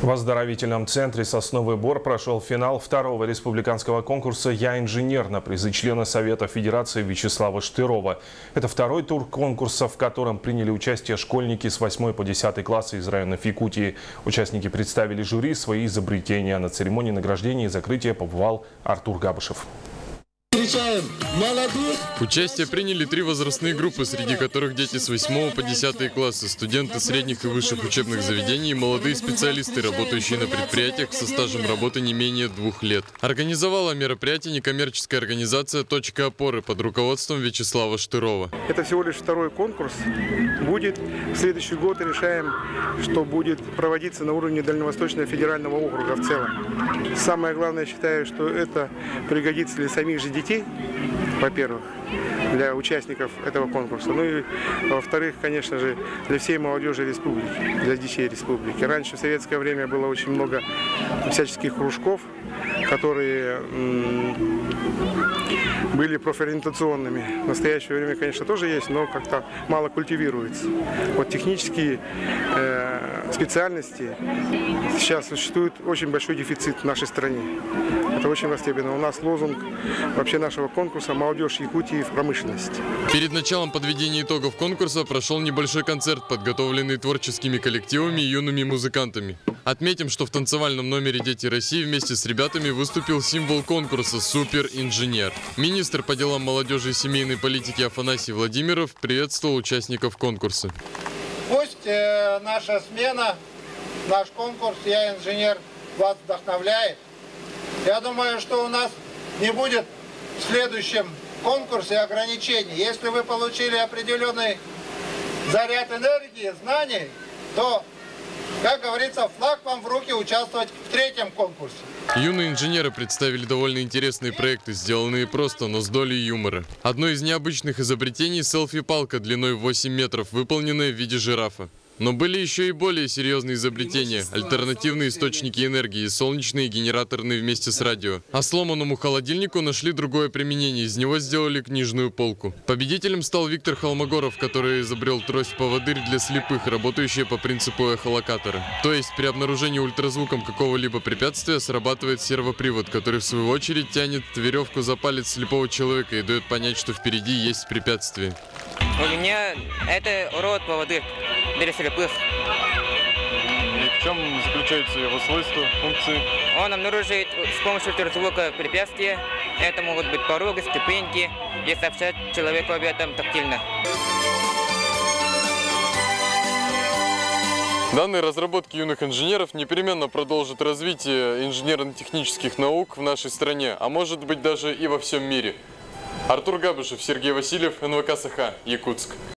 В оздоровительном центре «Сосновый Бор» прошел финал второго республиканского конкурса «Я инженер» на призы члена Совета Федерации Вячеслава Штырова. Это второй тур конкурса, в котором приняли участие школьники с 8 по 10 класса из районов Якутии. Участники представили жюри свои изобретения. На церемонии награждения и закрытия побывал Артур Габышев. Участие приняли 3 возрастные группы, среди которых дети с 8 по 10 классы, студенты средних и высших учебных заведений и молодые специалисты, работающие на предприятиях со стажем работы не менее 2 лет. Организовала мероприятие некоммерческая организация «Точка опоры» под руководством Вячеслава Штырова. Это всего лишь второй конкурс. Будет в следующий год, решаем, что будет проводиться на уровне Дальневосточного федерального округа в целом. Самое главное, я считаю, что это пригодится для самих же детей, во-первых, для участников этого конкурса. Ну и, во-вторых, конечно же, для всей молодежи республики, для детей республики. Раньше в советское время было очень много всяческих кружков, которые были профориентационными. В настоящее время, конечно, тоже есть, но как-то мало культивируется. Вот технические специальности сейчас существует очень большой дефицит в нашей стране. Это очень востребовано. У нас лозунг вообще нашего конкурса «Молодежь Якутии в промышленность». Перед началом подведения итогов конкурса прошел небольшой концерт, подготовленный творческими коллективами и юными музыкантами. Отметим, что в танцевальном номере «Дети России» вместе с ребятами выступил символ конкурса «Супер-инженер». Министр по делам молодежи и семейной политики Афанасий Владимиров приветствовал участников конкурса. Пусть наша смена, наш конкурс «Я инженер» вас вдохновляет. Я думаю, что у нас не будет в следующем конкурсе ограничений. Если вы получили определенный заряд энергии, знаний, то, как говорится, флаг вам в руки участвовать в 3-м конкурсе. Юные инженеры представили довольно интересные проекты, сделанные просто, но с долей юмора. Одно из необычных изобретений – селфи-палка длиной в 8 метров, выполненная в виде жирафа. Но были еще и более серьезные изобретения – альтернативные источники энергии, солнечные и генераторные вместе с радио. А сломанному холодильнику нашли другое применение, из него сделали книжную полку. Победителем стал Виктор Холмогоров, который изобрел трость-поводырь для слепых, работающая по принципу эхолокатора. То есть при обнаружении ультразвуком какого-либо препятствия срабатывает сервопривод, который в свою очередь тянет веревку за палец слепого человека и дает понять, что впереди есть препятствие. У меня это робот-поводырь для слепых. И в чем заключаются его свойства, функции? Он обнаруживает с помощью ультразвука препятствия. Это могут быть пороги, ступеньки, и сообщать человеку об этом тактильно. Данные разработки юных инженеров непременно продолжат развитие инженерно-технических наук в нашей стране, а может быть даже и во всем мире. Артур Габышев, Сергей Васильев, НВК СХ, Якутск.